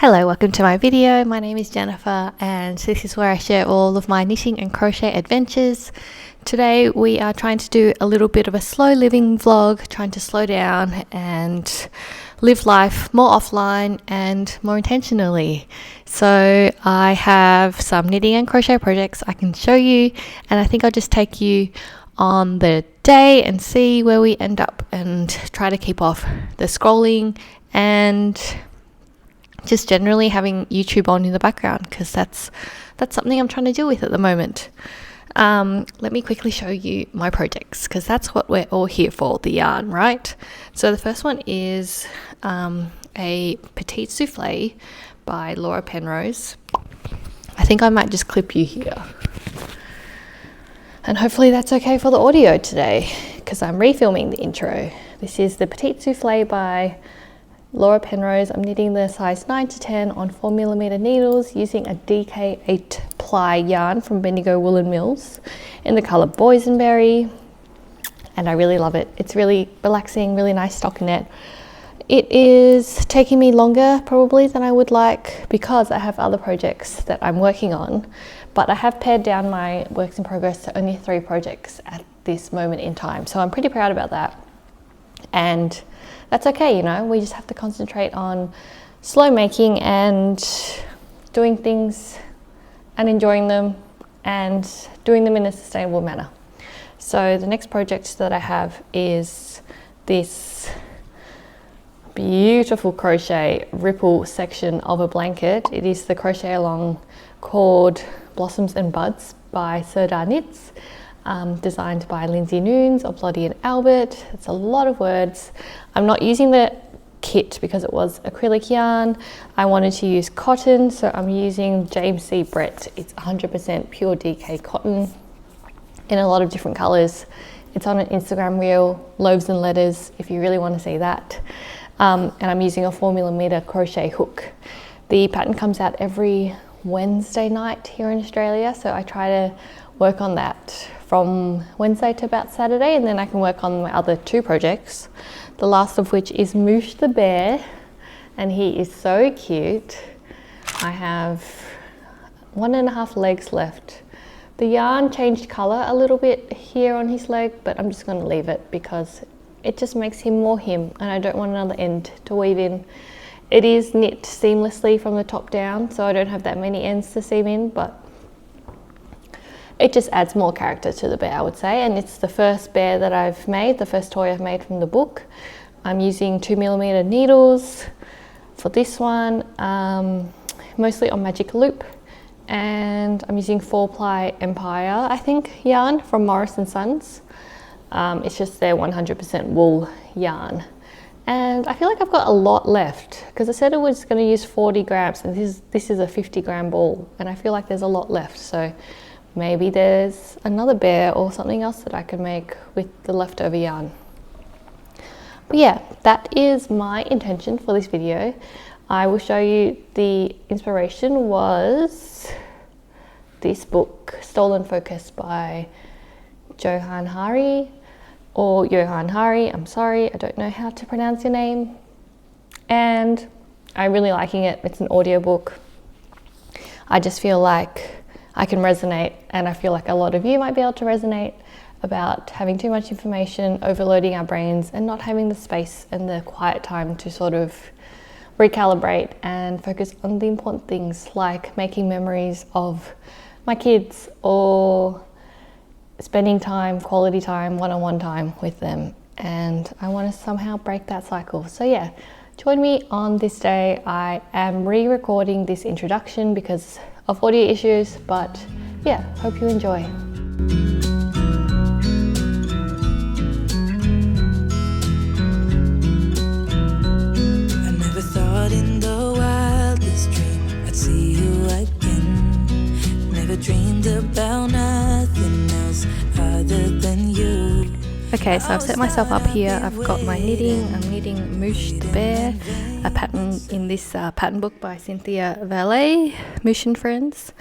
Hello, welcome to my video. My name is Jennifer and this is where I share all of my knitting and crochet adventures. Today we are trying to do a little bit of a slow living vlog, trying to slow down and live life more offline and more intentionally. So I have some knitting and crochet projects I can show you, and I think I'll just take you on the day and see where we end up and try to keep off the scrolling and just generally having YouTube on in the background, because that's something I'm trying to deal with at the moment. Let me quickly show you my projects, because that's what we're all here for, the yarn, right? So the first one is a petite souffle by Laura Penrose. I think I might just clip you here, and hopefully that's okay for the audio today, because I'm refilming the intro. This is the petite souffle by Laura Penrose. I'm knitting the size 9 to 10 on 4mm needles using a DK8 ply yarn from Bendigo Woolen Mills in the colour Boysenberry, and I really love it. It's really relaxing, really nice stockinette. It is taking me longer probably than I would like because I have other projects that I'm working on, but I have pared down my works in progress to only 3 projects at this moment in time, so I'm pretty proud about that. And that's okay, you know, we just have to concentrate on slow making and doing things and enjoying them and doing them in a sustainable manner. So the next project that I have is this beautiful crochet ripple section of a blanket. It is the crochet along called Blossoms and Buds by Serdar Knits. Designed by Lindsay Noons of Lottie and Albert. It's a lot of words. I'm not using the kit because it was acrylic yarn. I wanted to use cotton, so I'm using James C. Brett. It's 100% pure DK cotton in a lot of different colors. It's on an Instagram reel, Loaves and Letters, if you really want to see that. And I'm using a 4mm crochet hook. The pattern comes out every Wednesday night here in Australia, so I try to work on that from Wednesday to about Saturday, and then I can work on my other 2 projects, the last of which is Moosh the bear, and he is so cute. I have 1.5 legs left. The yarn changed color a little bit here on his leg, but I'm just going to leave it because it just makes him more him, and I don't want another end to weave in. It is knit seamlessly from the top down, so I don't have that many ends to seam in, but it just adds more character to the bear, I would say. And it's the first bear that I've made, the first toy I've made from the book. I'm using 2mm needles for this one, mostly on Magic Loop, and I'm using 4-ply Empire, I think, yarn from Morris & Sons. It's just their 100% wool yarn. And I feel like I've got a lot left because I said I was going to use 40 grams, and this is a 50-gram ball, and I feel like there's a lot left. So maybe there's another bear or something else that I can make with the leftover yarn. But yeah, that is my intention for this video. I will show you the inspiration was this book, Stolen Focus by Johann Hari, or Johann Hari, I'm sorry, I don't know how to pronounce your name. And I'm really liking it. It's an audiobook. I just feel like I can resonate, and I feel like a lot of you might be able to resonate about having too much information, overloading our brains, and not having the space and the quiet time to sort of recalibrate and focus on the important things like making memories of my kids or spending time, quality time, one-on-one time with them. And I want to somehow break that cycle. So yeah, join me on this day. I am re-recording this introduction because of audio issues, but yeah, hope you enjoy. I never thought in the wildest dream I'd see you again. Never dreamed about nothing else other than you. Okay, so I've set myself up here. I've got my knitting. I'm knitting Moosh the bear, a pattern in this pattern book by Cynthia Valet, Moosh and Friends.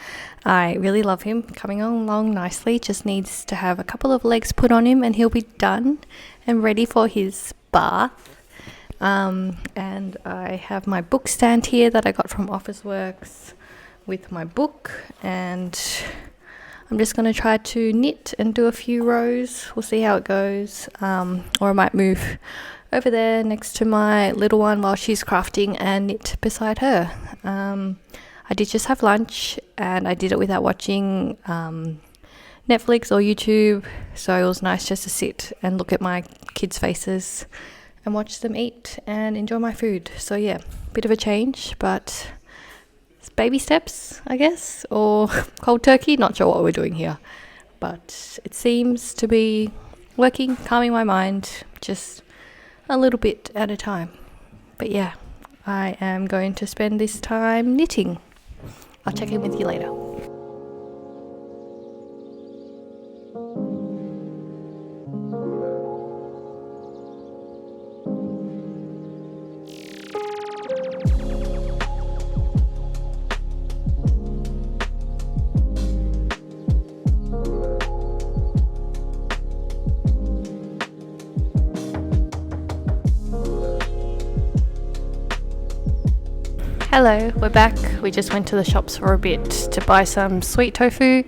I really love him, coming along nicely. Just needs to have a couple of legs put on him and he'll be done and ready for his bath. And I have my book stand here that I got from Officeworks with my book, and I'm just going to try to knit and do a few rows. We'll see how it goes, or I might move over there next to my little one while she's crafting and knit beside her. I did just have lunch, and I did it without watching Netflix or YouTube, so it was nice just to sit and look at my kids' faces and watch them eat and enjoy my food. So yeah, bit of a change, but it's baby steps, I guess, or cold turkey, not sure what we're doing here, but it seems to be working, calming my mind just a little bit at a time. But yeah, I am going to spend this time knitting. I'll check in with you later. Hello, we're back. We just went to the shops for a bit to buy some sweet tofu.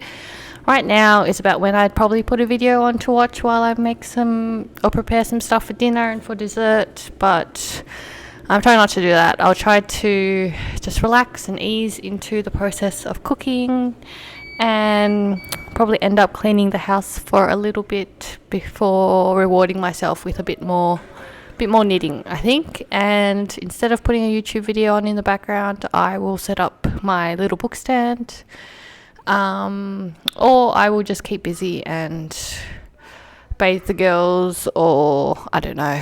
Right now is about when I'd probably put a video on to watch while I make some or prepare some stuff for dinner and for dessert, but I'm trying not to do that. I'll try to just relax and ease into the process of cooking and probably end up cleaning the house for a little bit before rewarding myself with a bit more knitting, I think. And instead of putting a YouTube video on in the background, I will set up my little book stand, or I will just keep busy and bathe the girls, or I don't know,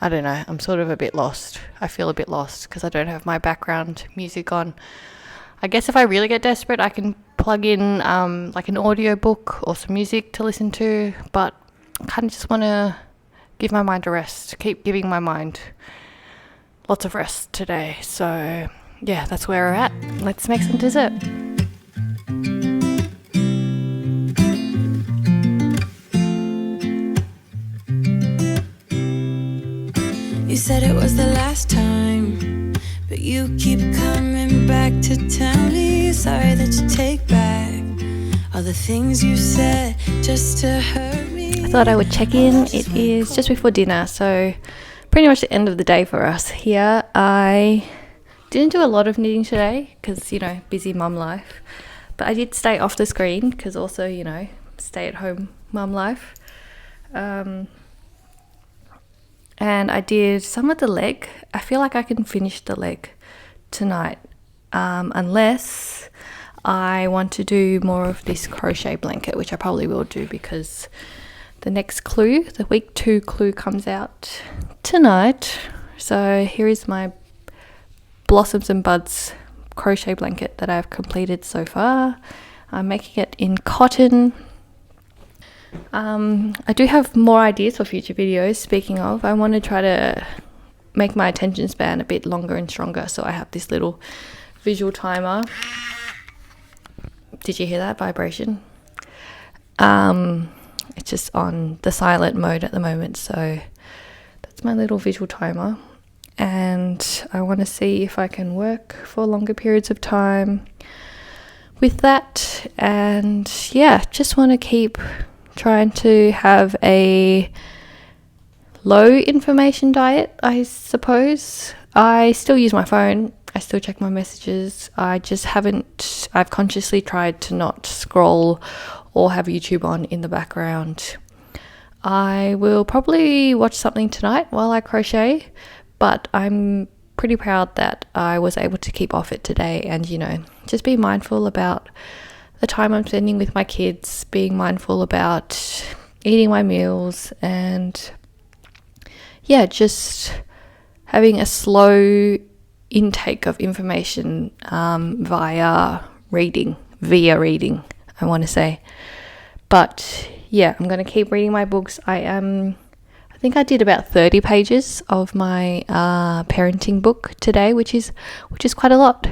I'm sort of a bit lost. I feel a bit lost because I don't have my background music on. I guess if I really get desperate, I can plug in like an audio book or some music to listen to, but I kind of just want to give my mind a rest, keep giving my mind lots of rest today. So yeah, that's where we're at. Let's make some dessert. You said it was the last time, but you keep coming back to tell me sorry that you take back all the things you said just to hurt me. I thought I would check in. It is just before dinner, so pretty much the end of the day for us here. I didn't do a lot of knitting today because, busy mum life, but I did stay off the screen because also, stay at home mum life. And I did some of the leg. I feel like I can finish the leg tonight, unless I want to do more of this crochet blanket, which I probably will do because the next clue, the week 2 clue, comes out tonight. So here is my Blossoms and Buds crochet blanket that I've completed so far. I'm making it in cotton. I do have more ideas for future videos. Speaking of, I want to try to make my attention span a bit longer and stronger, so I have this little visual timer. Did you hear that vibration? It's just on the silent mode at the moment, so that's my little visual timer, and I want to see if I can work for longer periods of time with that. And yeah, just want to keep trying to have a low information diet, I suppose. I still use my phone, I still check my messages. I've consciously tried to not scroll or have YouTube on in the background. I will probably watch something tonight while I crochet, but I'm pretty proud that I was able to keep off it today and, just be mindful about the time I'm spending with my kids, being mindful about eating my meals, and yeah, just having a slow intake of information via reading, I want to say. But yeah, I'm going to keep reading my books. I think I did about 30 pages of my parenting book today, which is quite a lot.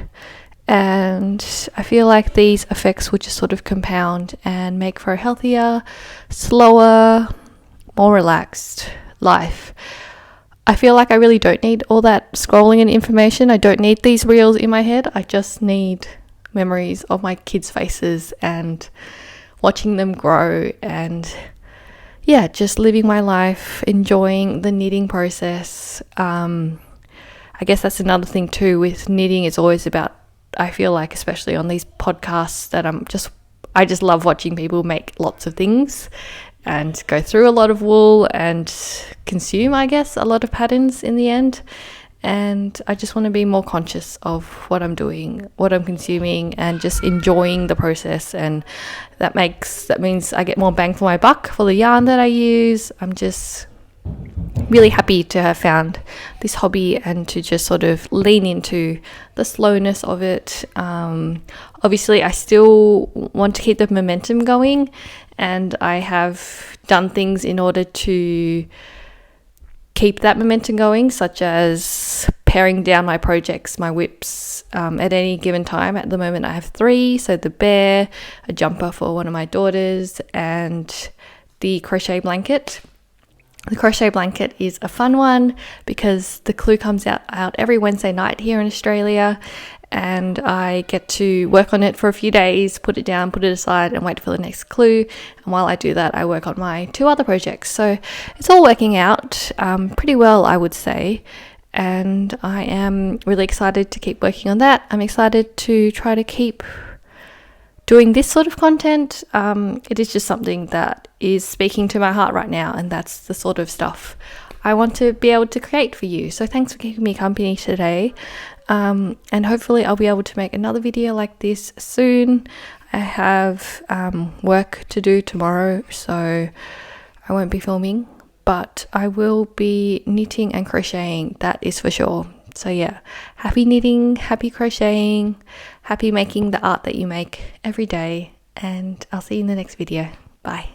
And I feel like these effects will just sort of compound and make for a healthier, slower, more relaxed life. I feel like I really don't need all that scrolling and information. I don't need these reels in my head. I just need memories of my kids' faces and watching them grow, and yeah, just living my life, enjoying the knitting process. I guess that's another thing too with knitting. It's always about, I feel like, especially on these podcasts, that I just love watching people make lots of things and go through a lot of wool and consume, I guess, a lot of patterns in the end. And I just want to be more conscious of what I'm doing, what I'm consuming, and just enjoying the process. And that means I get more bang for my buck for the yarn that I use. I'm just really happy to have found this hobby and to just sort of lean into the slowness of it. Obviously, I still want to keep the momentum going, and I have done things in order to keep that momentum going, such as paring down my projects, my whips, at any given time. At the moment I have 3, so the bear, a jumper for one of my daughters, and the crochet blanket. The crochet blanket is a fun one because the clue comes out every Wednesday night here in Australia, and I get to work on it for a few days, put it down, put it aside, and wait for the next clue. And while I do that, I work on my 2 other projects. So it's all working out pretty well, I would say. And I am really excited to keep working on that. I'm excited to try to keep doing this sort of content. It is just something that is speaking to my heart right now, and that's the sort of stuff I want to be able to create for you. So thanks for keeping me company today. And hopefully I'll be able to make another video like this soon. I have work to do tomorrow, so I won't be filming, but I will be knitting and crocheting, that is for sure. So yeah, happy knitting, happy crocheting, happy making the art that you make every day, and I'll see you in the next video. Bye.